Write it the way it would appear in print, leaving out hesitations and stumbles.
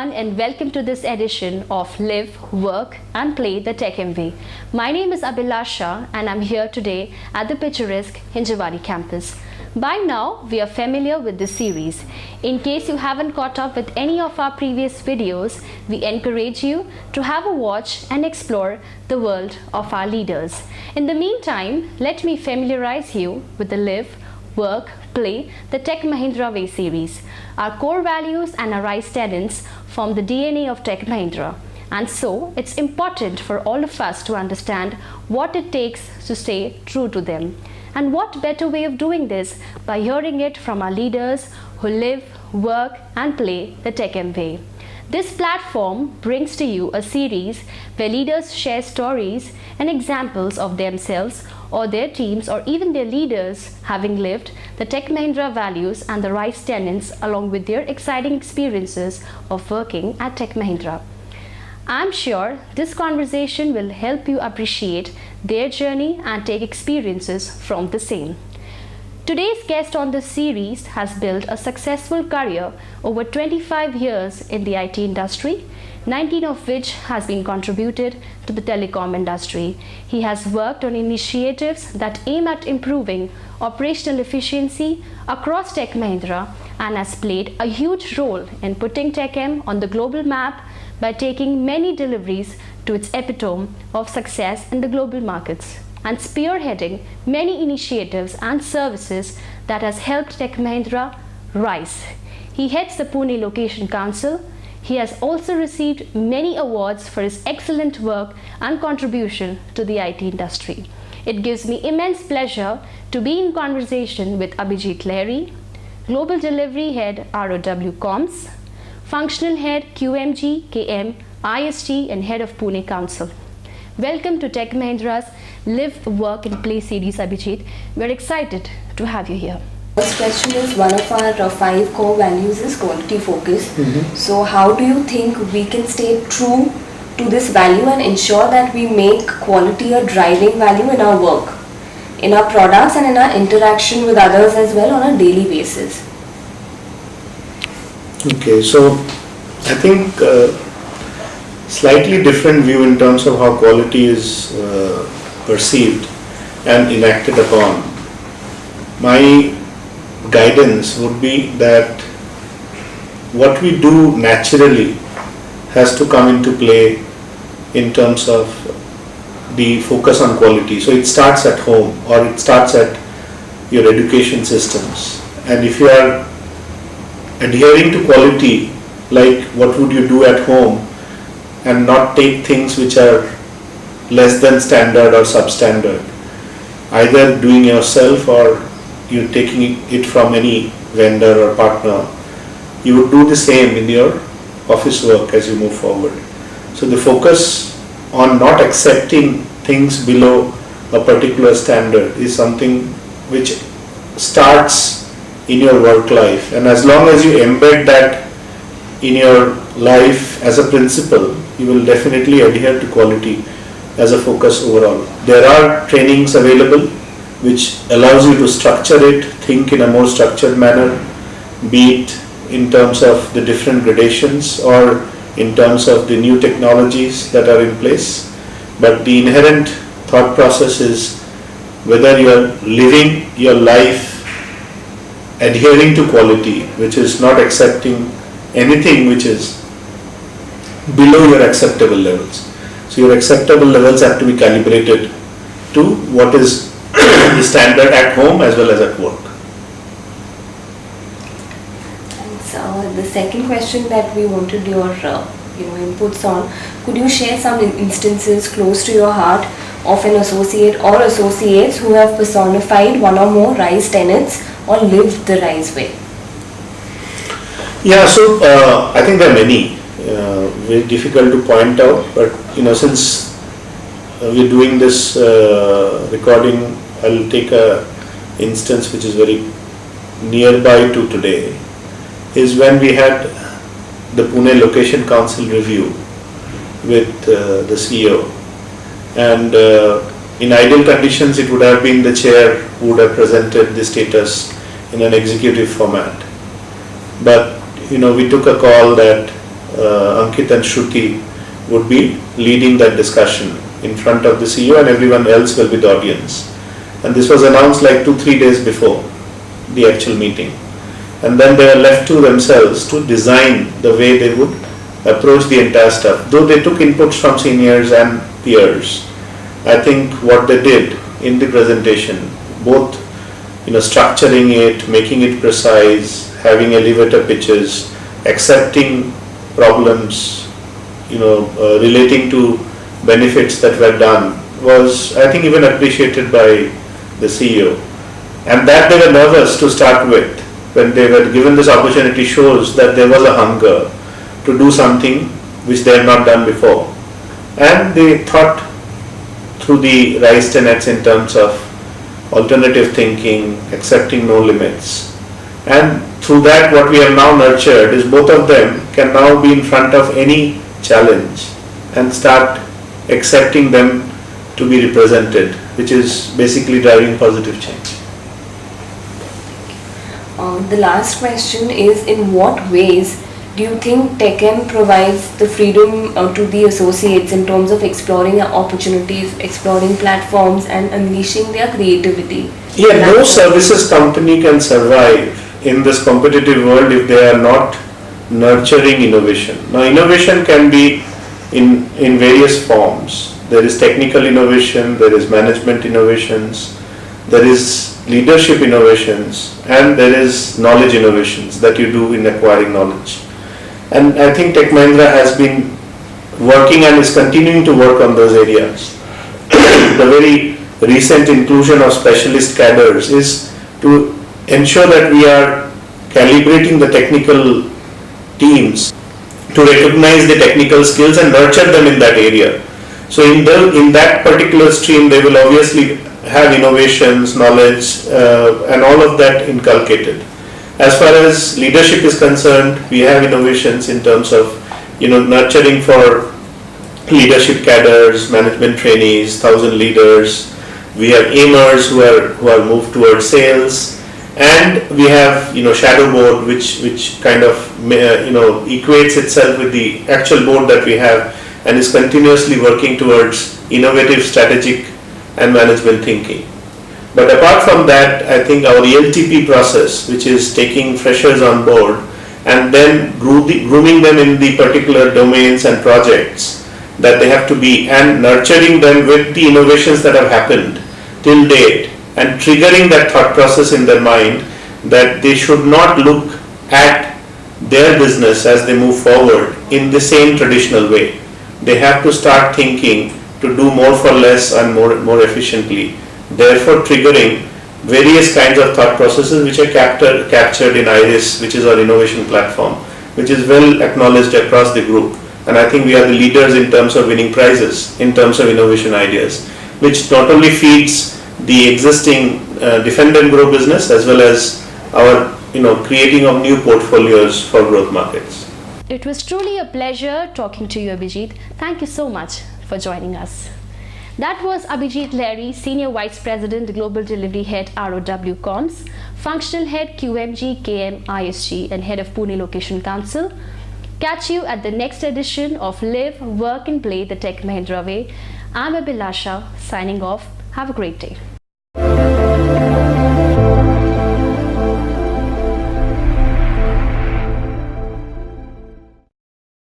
everyone, and welcome to this edition of Live, Work and Play the Tech MV. My name is Abhilasha and I'm here today at the picturesque Hinjawadi campus. By now, we are familiar with this series. In case you haven't caught up with any of our previous videos, we encourage you to have a watch and explore the world of our leaders. In the meantime, let me familiarize you with the Live, Work, Play the Tech Mahindra Way series. Our core values and our RISE tenets form the DNA of Tech Mahindra. And so, it's important for all of us to understand what it takes to stay true to them. And what better way of doing this by hearing it from our leaders who live, work and play the Tech M way. This platform brings to you a series where leaders share stories and examples of themselves or their teams or even their leaders having lived the Tech Mahindra values and the RISE tenets along with their exciting experiences of working at Tech Mahindra. I'm sure this conversation will help you appreciate their journey and take experiences from the same. Today's guest on this series has built a successful career over 25 years in the IT industry, 19 of which has been contributed to the telecom industry. He has worked on initiatives that aim at improving operational efficiency across Tech Mahindra and has played a huge role in putting TechM on the global map by taking many deliveries to its epitome of success in the global markets and spearheading many initiatives and services that has helped Tech Mahindra rise. He heads the Pune Location Council. He has also received many awards for his excellent work and contribution to the IT industry. It gives me immense pleasure to be in conversation with Abhijit Lahiri, Global Delivery Head ROW Comms, Functional Head QMG, KM, IST and Head of Pune Council. Welcome to Tech Mahindra's Live, Work and Play series, Abhijit. We're excited to have you here. First question is, one of our 5 core values is quality focus. So how do you think we can stay true to this value and ensure that we make quality a driving value in our work, in our products and in our interaction with others as well on a daily basis? Okay, so I think slightly different view in terms of how quality is perceived and enacted upon. My guidance would be that what we do naturally has to come into play in terms of the focus on quality. So it starts at home or it starts at your education systems, and if you are adhering to quality, like what would you do at home and not take things which are less than standard or substandard, either doing yourself or you taking it from any vendor or partner, you would do the same in your office work as you move forward. So the focus on not accepting things below a particular standard is something which starts in your work life, and as long as you embed that in your life as a principle, you will definitely adhere to quality as a focus overall. There are trainings available which allows you to structure it, think in a more structured manner, be it in terms of the different gradations or in terms of the new technologies that are in place. But the inherent thought process is whether you are living your life adhering to quality, which is not accepting anything which is below your acceptable levels. So your acceptable levels have to be calibrated to what is the standard at home as well as at work. And so the second question that we wanted your inputs on, could you share some instances close to your heart of an associate or associates who have personified one or more RISE tenets or lived the RISE way? Yeah, so I think there are many. Very difficult to point out, but since we're doing this recording, I'll take a instance which is very nearby to today. Is when we had the Pune Location Council review with the CEO, and in ideal conditions it would have been the chair who would have presented the status in an executive format, but we took a call that Ankit and Shruti would be leading that discussion in front of the CEO, and everyone else will be the audience. And this was announced like 2-3 days before the actual meeting. And then they were left to themselves to design the way they would approach the entire stuff. Though they took inputs from seniors and peers, I think what they did in the presentation, both structuring it, making it precise, having elevator pitches, accepting problems, relating to benefits that were done, was, I think, even appreciated by the CEO. And that they were nervous to start with, when they were given this opportunity, shows that there was a hunger to do something which they had not done before. And they thought through the RISE tenets in terms of alternative thinking, accepting no limits. And through that, what we have now nurtured is both of them can now be in front of any challenge and start accepting them to be represented, which is basically driving positive change. The last question is, in what ways do you think TechM provides the freedom to the associates in terms of exploring opportunities, exploring platforms and unleashing their creativity? Yeah, no services company can survive in this competitive world if they are not nurturing innovation. Now, innovation can be in various forms. There is technical innovation, there is management innovations, there is leadership innovations, and there is knowledge innovations that you do in acquiring knowledge. And I think Tech Mahindra has been working and is continuing to work on those areas. The very recent inclusion of specialist cadres is to ensure that we are calibrating the technical teams to recognize the technical skills and nurture them in that area. So in that particular stream, they will obviously have innovations, knowledge, and all of that inculcated. As far as leadership is concerned, we have innovations in terms of nurturing for leadership cadres, management trainees, 1,000 leaders. We have aimers who are moved towards sales, and we have shadow board, which kind of equates itself with the actual board that we have, and is continuously working towards innovative strategic and management thinking. But apart from that, I think our ELTP process, which is taking freshers on board and then grooming them in the particular domains and projects that they have to be, and nurturing them with the innovations that have happened till date, and triggering that thought process in their mind that they should not look at their business as they move forward in the same traditional way. They have to start thinking to do more for less and more efficiently, therefore triggering various kinds of thought processes which are captured in IRIS, which is our innovation platform, which is well acknowledged across the group. And I think we are the leaders in terms of winning prizes, in terms of innovation ideas, which not only feeds the existing defend and grow business, as well as our creating of new portfolios for growth markets. It was truly a pleasure talking to you, Abhijit. Thank you so much for joining us. That was Abhijit Lahiri, Senior Vice President, Global Delivery Head, ROW Comms, Functional Head, QMG, KM, ISG, and Head of Pune Location Council. Catch you at the next edition of Live, Work and Play the Tech Mahindra Way. I'm Abhilasha, signing off. Have a great day.